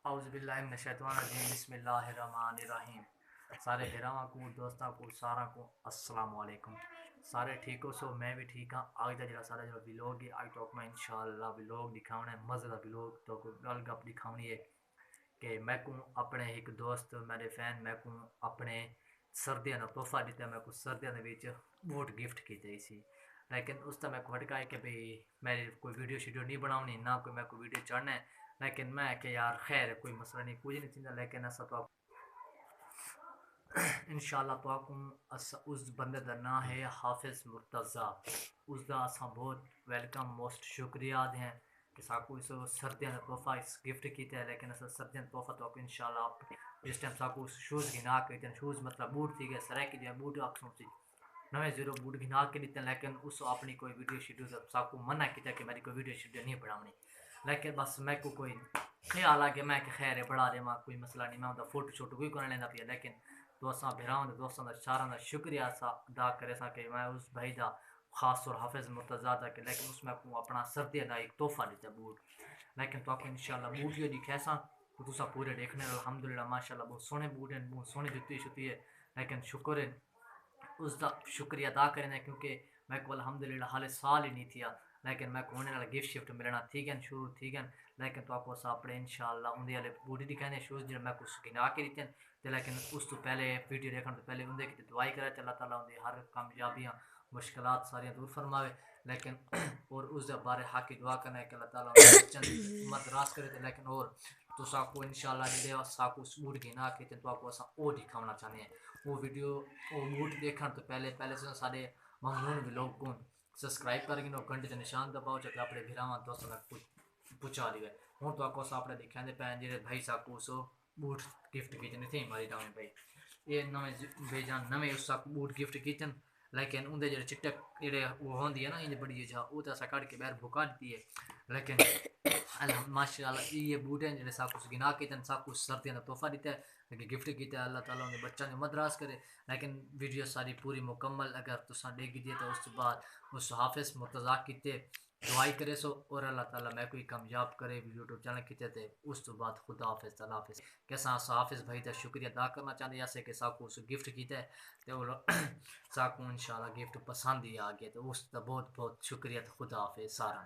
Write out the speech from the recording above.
اعوذ باللہ من الشیطان الرجیم بسم اللہ الرحمن الرحیم. سارے بھراواں کو دوستاں کو سارا کو السلام علیکم. سارے ٹھیک ہو؟ سو میں بھی ٹھیک ہاں. آج دا جڑا سارا جڑا ویلوگ ہے آج تو میں انشاءاللہ ویلوگ دکھاونا ہے مزے دا ویلوگ تو کو گل گپ دکھاونی ہے کہ میں کو اپنے ایک دوست میرے فین میں کو اپنے سردیاں دا تحفہ دیتا. میں کو سردیاں دے وچ بوٹ گفٹ کیتے سی لیکن اس تا میں کو ہٹکا ہے کہ بھئی میری کوئی ویڈیو شیڈیو نہیں بناونی نہ کوئی میں کوئی ویڈیو چڑھنا ہے لیکن میں کہ یار خیر ہے کوئی مسئلہ نہیں کچھ نہیں چاہتا لیکن ایسا تو انشاءاللہ تو آکم اس بندے دا نام ہے حافظ مرتضی. اس دا اساں بہت ویلکم موسٹ شکریہ دیں کہ ساکو اس سردیاں دا تحفہ اس گفٹ کیتا ہے لیکن اسا سردیاں دا تحفہ تو آکو انشاءاللہ جس ٹائم ساکو شوز گنا کے دیتے ہیں. شوز مطلب بوٹ تھی گئے سریکی دیا بوٹ آکسوں تھی نوے زیرو بوٹ گنا کے دیتے ہیں لیکن اس اپنی کوئی ویڈیو شیڈیو ساکو منع کیتا کہ میری کوئی ویڈیو شیڈیو نہیں بناونی لیکن بس میں کو کوئی خیال آ کہ میں کہ خیر ہے بڑھا دے ماں کوئی مسئلہ نہیں میں ہوتا فوٹو شوٹو کوئی کرنے لینا پیا لیکن دوستاں بھراؤں دے دوستاں دا چاراں دا شکریہ سا ادا کرے سا کہ میں اس بھائی دا خاص طور حافظ مرتضی دا کہ لیکن اس میں کو اپنا سردی دا ایک تحفہ دیتا بوٹ لیکن تو آپ انشاءاللہ بوٹ یہ دکھے سا تو تسا پورے دیکھنے الحمدللہ ماشاءاللہ بہت سونے بوٹ ہیں بہت سونے جتی شتی ہے لیکن شکر ہے اس دا شکریہ ادا کرنے کیونکہ میں کو الحمدللہ حال سال ہی نہیں تھیا لیکن میں کو ہونے والا گفٹ شفٹ ملنا تھی گن شروع تھی گن لیکن تو آپ کو اپنے انشاءاللہ اندے والے بوٹی دکھانے شوز جن میں کو سکنا کے دیتے ہیں لیکن اس تو پہلے ویڈیو دیکھنے تو پہلے اندے کی دعائی کرے اللہ تعالیٰ اندے ہر کامیابیاں مشکلات ساریاں دور فرماوے لیکن اور اس دے بارے حق کی دعا کرنا ہے کہ اللہ تعالیٰ بچن مدراس کرے لیکن اور تو ساکو انشاءاللہ جدے ساکو بوٹ گنا کے تو آپ کو او دکھاونا چاہنے ہیں وہ ویڈیو وہ بوٹ دیکھنے تو پہلے سے سارے ممنون بھی لوگ کو سبسکرائب کر گئے گھنٹے تے نشان دباؤ چاہتے اپنے بھراواں دوستاں تک پہنچا دیے ہوں تو آپ اپنے دکھانے دے پین جڑے بھائی ساکو سو بوٹ گفٹ کیتے تھے ہماری ڈاؤن بھائی یہ نویں بے جان نویں اس ساکو بوٹ گفٹ کیتے لیکن اندے جڑے چٹک جڑے وہ ہوندی ہے نا یہ بڑی جہا وہ تو کٹ کے باہر بھکا دیتی ہے لیکن ماشاءاللہ یہ بوٹ ہیں جڑے ساکو گنا کیتے ساکو سردیاں دا تحفہ دیتا ہے کہ گفٹ کیتا ہے اللہ تعالیٰ نے بچہ نے مدراس کرے لیکن ویڈیو ساری پوری مکمل اگر تساں دیکھ دیے تو اس بعد اس حافظ مرتضی کیتے دعائی کرے سو اور اللہ تعالیٰ میں کوئی کامیاب کرے یوٹیوب چینل کیتے تے اس تو بعد خدا حافظ تعالیٰ حافظ کیسا حافظ بھائی دا شکریہ ادا کرنا چاہتے ہیں جیسے کہ ساکو اس گفٹ کیتا ہے تو ساکو انشاءاللہ گفٹ پسند ہی آ گیا تو اس کا بہت بہت شکریہ خدا حافظ سارا.